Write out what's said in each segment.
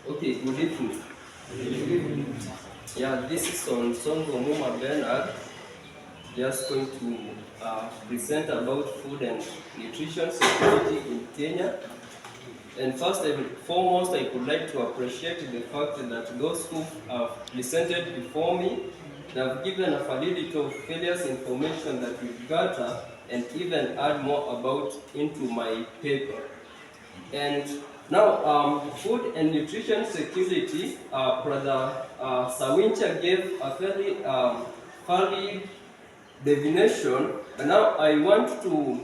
Okay, good evening. Yeah, this is Onsongo Benard. Just going to present about food and nutrition security in Kenya. And first and foremost, I would like to appreciate the fact that those who have presented before me, they have given a validity of various information that we gather and even add more about into my paper. And now, food and nutrition security, Brother Sawincha gave a very valid definition, but now I want to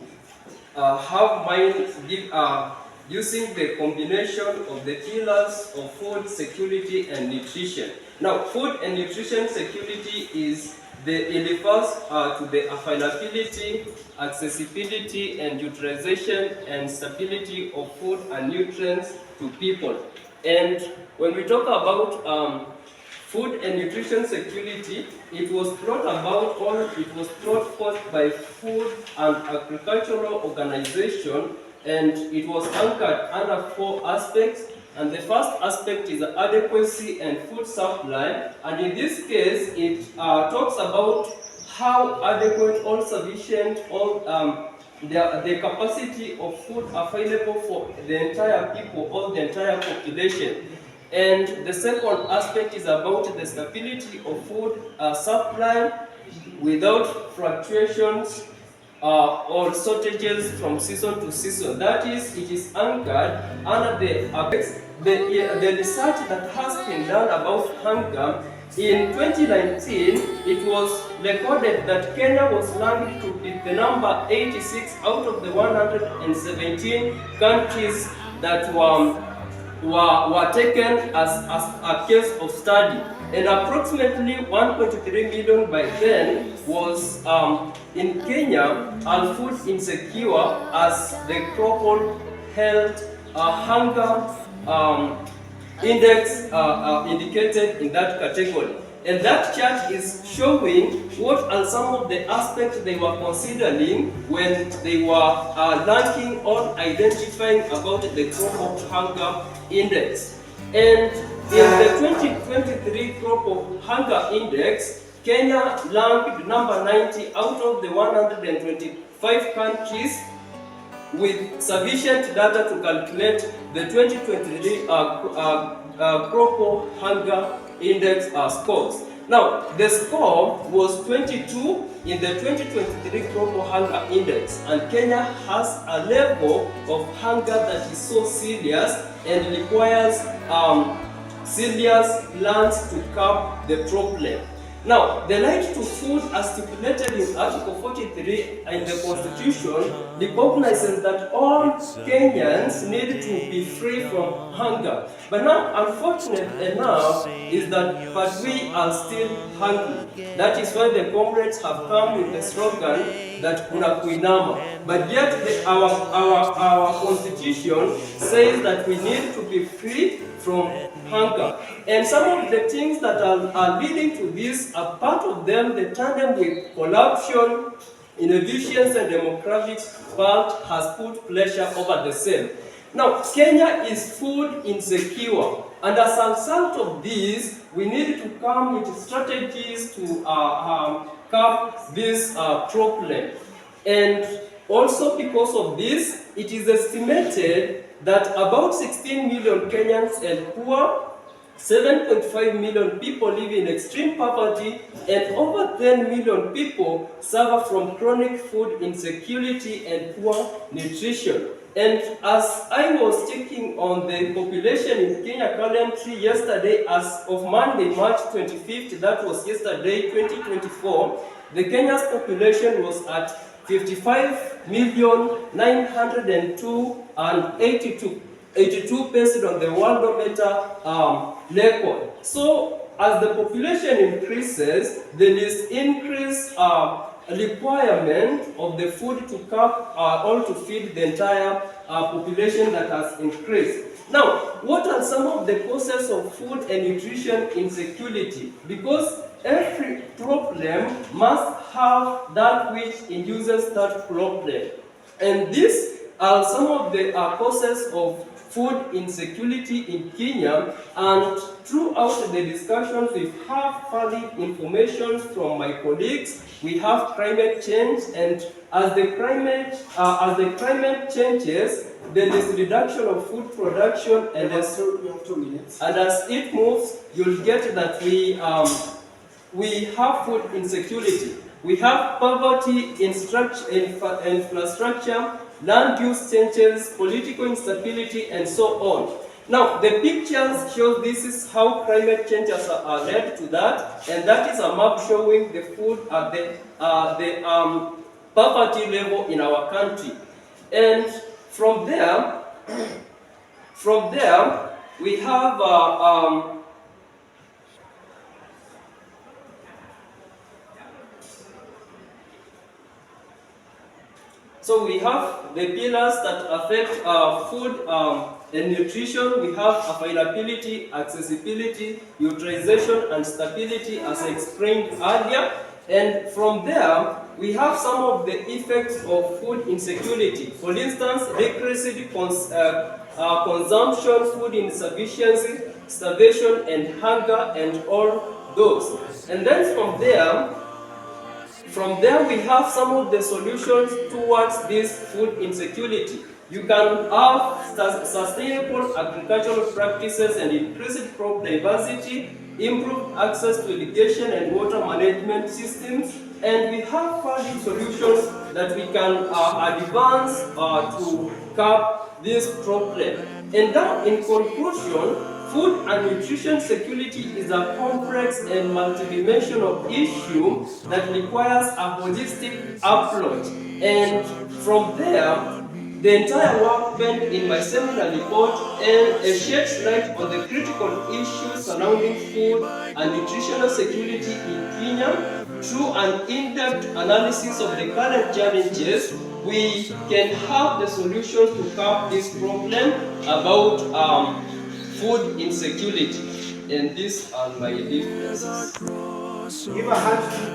have mine give using the combination of the pillars of food security and nutrition. Now, food and nutrition security it refers to the availability, accessibility, and utilization and stability of food and nutrients to people. And when we talk about food and nutrition security, it was brought forth by Food and Agricultural Organization, and it was anchored under 4 aspects. And the first aspect is the adequacy and food supply, and in this case, it talks about how adequate or sufficient or the capacity of food available for the entire people or the entire population. And the second aspect is about the stability of food supply without fluctuations or shortages from season to season. That is, it is anchored under the research that has been done about hunger. In 2019, it was recorded that Kenya was ranked to be the number 86 out of the 117 countries that were taken as a case of study, and approximately 1.3 million by then was in Kenya are food insecure, as the global health hunger index indicated in that category. And that chart is showing what are some of the aspects they were considering when they were ranking or identifying about the global hunger index. And in the 2023 global hunger index, Kenya ranked number 90 out of the 125 countries with sufficient data to calculate the 2023 global hunger index scores. Now, the score was 22 in the 2023 global hunger index, and Kenya has a level of hunger that is so serious and requires serious plans to curb the problem. Now, the right to food, as stipulated in Article 43 in the Constitution, recognizes that all Kenyans need to be free from hunger. But now, unfortunately enough, but we are still hungry. That is why the comrades have come with the slogan that kuna kuinama. But yet, our Constitution says that we need to be free from hunger. And some of the things that are leading to this, a part of them, the tandem with corruption, inefficiency, and demographics part has put pressure over the same. Now, Kenya is food insecure, and as a result of this, we need to come with strategies to curb this problem. And also because of this, it is estimated that about 16 million Kenyans are poor, 7.5 million people live in extreme poverty, and over 10 million people suffer from chronic food insecurity and poor nutrition. And as I was checking on the population in Kenya currently yesterday, as of Monday, March 25th, that was yesterday, 2024, the Kenya's population was at 55,902,82 based on the Worldometer record. So, as the population increases, there is increased requirement of the food to or to feed the entire population that has increased. Now, what are some of the causes of food and nutrition insecurity? Because every problem must have that which induces that problem. And these are some of the causes of food insecurity in Kenya, and throughout the discussions we have valid information from my colleagues. We have climate change, and as the climate changes, there is reduction of food production, and we have 2 minutes. And as it moves, you'll get that we have food insecurity. We have poverty, infrastructure, land use changes, political instability, and so on. Now, the pictures show this is how climate changes are led to that, and that is a map showing the food at the poverty level in our country. And from there, we have so we have the pillars that affect food and nutrition. We have availability, accessibility, utilization, and stability, as I explained earlier. And from there, we have some of the effects of food insecurity. For instance, decreased consumption, food insufficiency, starvation, and hunger, and all those. And then from there, we have some of the solutions towards this food insecurity. You can have sustainable agricultural practices and increased crop diversity, improved access to irrigation and water management systems, and we have valid solutions that we can advance to curb this problem. And now, in conclusion, food and nutrition security is a complex and multidimensional issue that requires a holistic approach. And from there, the entire work spent in my seminar report and sheds light on the critical issues surrounding food and nutritional security in Kenya. Through an in-depth analysis of the current challenges, we can have the solutions to curb this problem about food insecurity. And these are my differences. Give a hand.